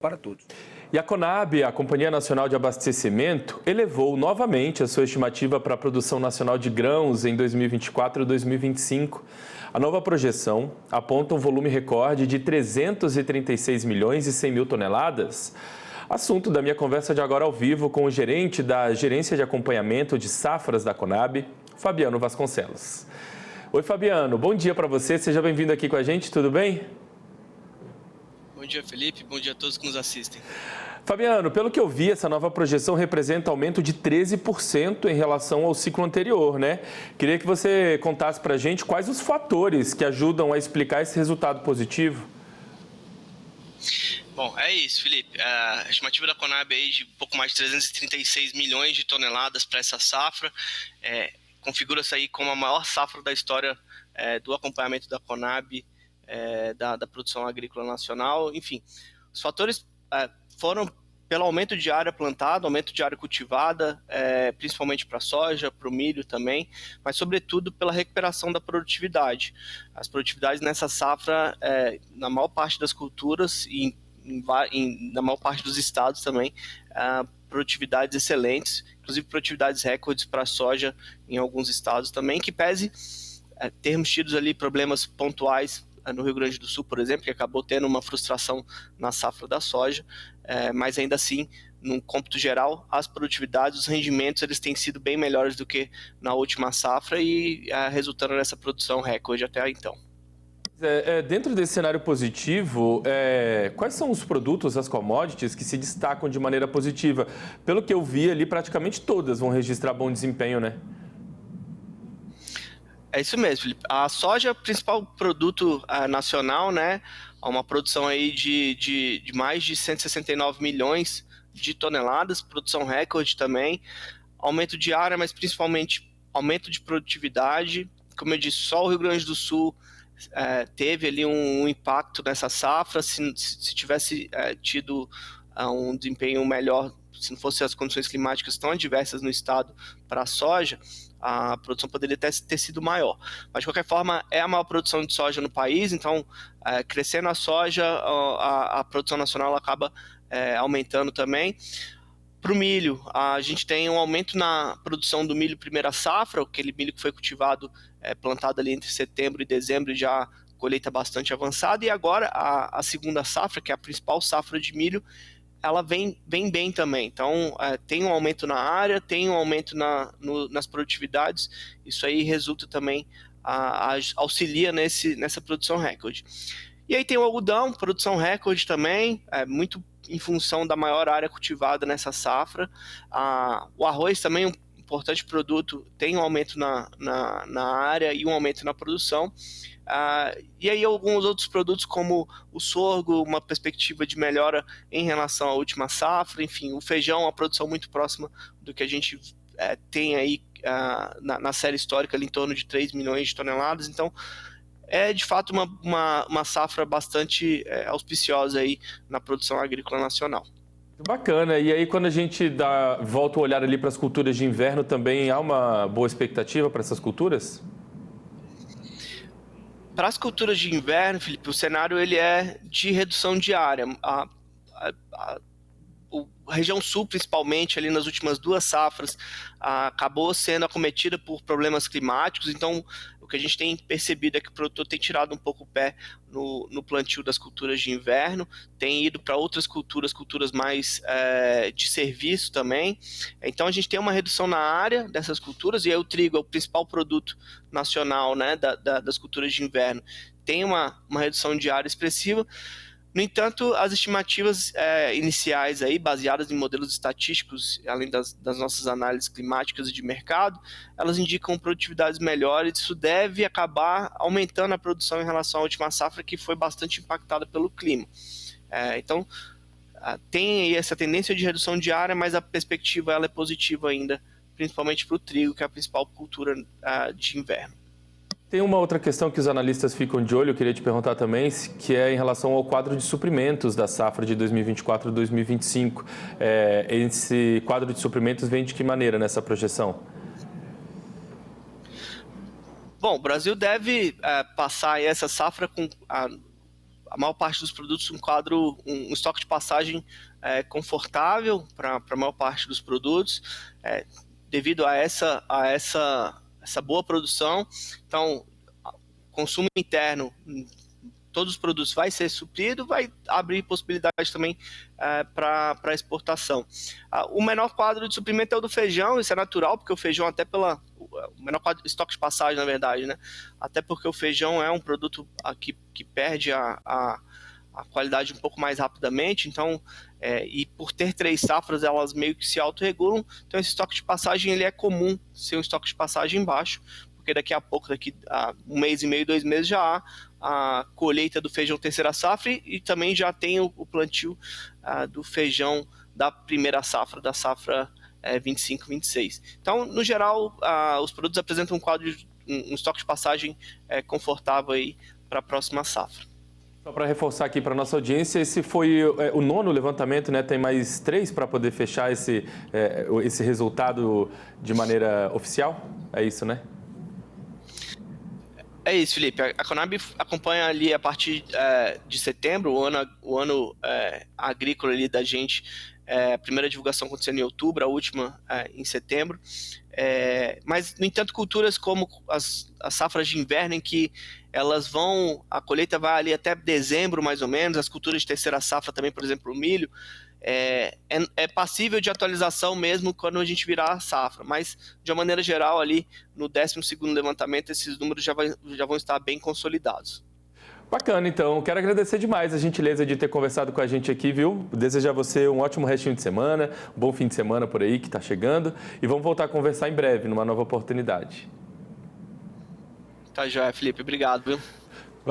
para todos. E a Conab, a Companhia Nacional de Abastecimento, elevou novamente a sua estimativa para a produção nacional de grãos em 2024 e 2025. A nova projeção aponta um volume recorde de 336 milhões e 100 mil toneladas. Assunto da minha conversa de agora ao vivo com o gerente da Gerência de Acompanhamento de Safras da Conab, Fabiano Vasconcelos. Oi, Fabiano, bom dia para você, seja bem-vindo aqui com a gente, tudo bem? Bom dia, Felipe. Bom dia a todos que nos assistem. Fabiano, pelo que eu vi, essa nova projeção representa aumento de 13% em relação ao ciclo anterior, né? Queria que você contasse para a gente quais os fatores que ajudam a explicar esse resultado positivo. Bom, é isso, Felipe. A estimativa da Conab aí de pouco mais de 336 milhões de toneladas para essa safra configura-se aí como a maior safra da história do acompanhamento da Conab, da produção agrícola nacional. Enfim, os fatores foram pelo aumento de área plantada, aumento de área cultivada, principalmente para a soja, para o milho também, mas sobretudo pela recuperação da produtividade. As produtividades nessa safra, na maior parte das culturas e na maior parte dos estados também, produtividades excelentes, inclusive produtividades recordes para a soja em alguns estados também, que pese termos tido ali problemas pontuais no Rio Grande do Sul, por exemplo, que acabou tendo uma frustração na safra da soja, mas ainda assim, num cômputo geral, as produtividades, os rendimentos, eles têm sido bem melhores do que na última safra e resultando nessa produção recorde até então. Dentro desse cenário positivo, quais são os produtos, as commodities que se destacam de maneira positiva? Pelo que eu vi ali, praticamente todas vão registrar bom desempenho, né? É isso mesmo, Felipe. A soja é o principal produto nacional, né? Há uma produção aí de mais de 169 milhões de toneladas, produção recorde também, aumento de área, mas principalmente aumento de produtividade. Como eu disse, só o Rio Grande do Sul teve ali um impacto nessa safra. Se tivesse tido um desempenho melhor, se não fossem as condições climáticas tão adversas no estado para a soja, a produção poderia ter sido maior. Mas, de qualquer forma, é a maior produção de soja no país, então, crescendo a soja, a produção nacional acaba aumentando também. Para o milho, a gente tem um aumento na produção do milho primeira safra, aquele milho que foi cultivado, plantado ali entre setembro e dezembro, já colheita bastante avançada, e agora a segunda safra, que é a principal safra de milho, ela vem bem também. Então, tem um aumento na área, tem um aumento nas produtividades, isso aí resulta também, auxilia nessa produção recorde. E aí tem o algodão, produção recorde também, muito em função da maior área cultivada nessa safra. O arroz também, um importante produto, tem um aumento na área e um aumento na produção. E aí alguns outros produtos como o sorgo, uma perspectiva de melhora em relação à última safra, enfim, o feijão, uma produção muito próxima do que a gente tem aí na série histórica, ali em torno de 3 milhões de toneladas, então é de fato uma safra bastante auspiciosa aí na produção agrícola nacional. Bacana, e aí quando a gente volta o olhar ali para as culturas de inverno, também há uma boa expectativa para essas culturas? Para as culturas de inverno, Felipe, o cenário ele é de redução de área. A região sul, principalmente, ali nas últimas duas safras, acabou sendo acometida por problemas climáticos, então o que a gente tem percebido é que o produtor tem tirado um pouco o pé no plantio das culturas de inverno, tem ido para outras culturas mais de serviço também. Então a gente tem uma redução na área dessas culturas, e aí o trigo é o principal produto nacional, né, das culturas de inverno, tem uma redução de área expressiva. No entanto, as estimativas iniciais, aí, baseadas em modelos estatísticos, além das nossas análises climáticas e de mercado, elas indicam produtividades melhores. Isso deve acabar aumentando a produção em relação à última safra, que foi bastante impactada pelo clima. Então, tem aí essa tendência de redução de área, mas a perspectiva ela é positiva ainda, principalmente para o trigo, que é a principal cultura de inverno. Tem uma outra questão que os analistas ficam de olho, eu queria te perguntar também, que é em relação ao quadro de suprimentos da safra de 2024 e 2025. Esse quadro de suprimentos vem de que maneira nessa projeção? Bom, o Brasil deve passar essa safra com a maior parte dos produtos um estoque de passagem confortável para a maior parte dos produtos, devido a essa boa produção. Então, consumo interno, todos os produtos vai ser suprido, vai abrir possibilidades também para exportação. O menor quadro de suprimento é o do feijão, isso é natural, porque o feijão o menor quadro de estoque de passagem, na verdade, né? Até porque o feijão é um produto que perde a qualidade um pouco mais rapidamente, então, e por ter 3 safras, elas meio que se autorregulam, então esse estoque de passagem ele é comum ser um estoque de passagem baixo, porque daqui a pouco, daqui a 1 mês e meio, 2 meses, já há a colheita do feijão terceira safra e também já tem o plantio do feijão da primeira safra, da safra 25, 26. Então, no geral, os produtos apresentam um estoque de passagem confortável aí para a próxima safra. Só para reforçar aqui para a nossa audiência, esse foi o 9º levantamento, né? Tem mais 3 para poder fechar esse resultado de maneira oficial? É isso, né? É isso, Felipe. A Conab acompanha ali a partir de setembro, o ano agrícola ali da gente. A primeira divulgação acontecendo em outubro, a última em setembro. Mas, no entanto, culturas como as safras de inverno, em que a colheita vai ali até dezembro, mais ou menos, as culturas de terceira safra também, por exemplo, o milho, é passível de atualização mesmo quando a gente virar a safra, mas de uma maneira geral ali no 12º levantamento esses números já vão estar bem consolidados. Bacana, então. Quero agradecer demais a gentileza de ter conversado com a gente aqui, viu? Desejar a você um ótimo restinho de semana, um bom fim de semana por aí que está chegando e vamos voltar a conversar em breve, numa nova oportunidade. Tá joia, Felipe. Obrigado, viu?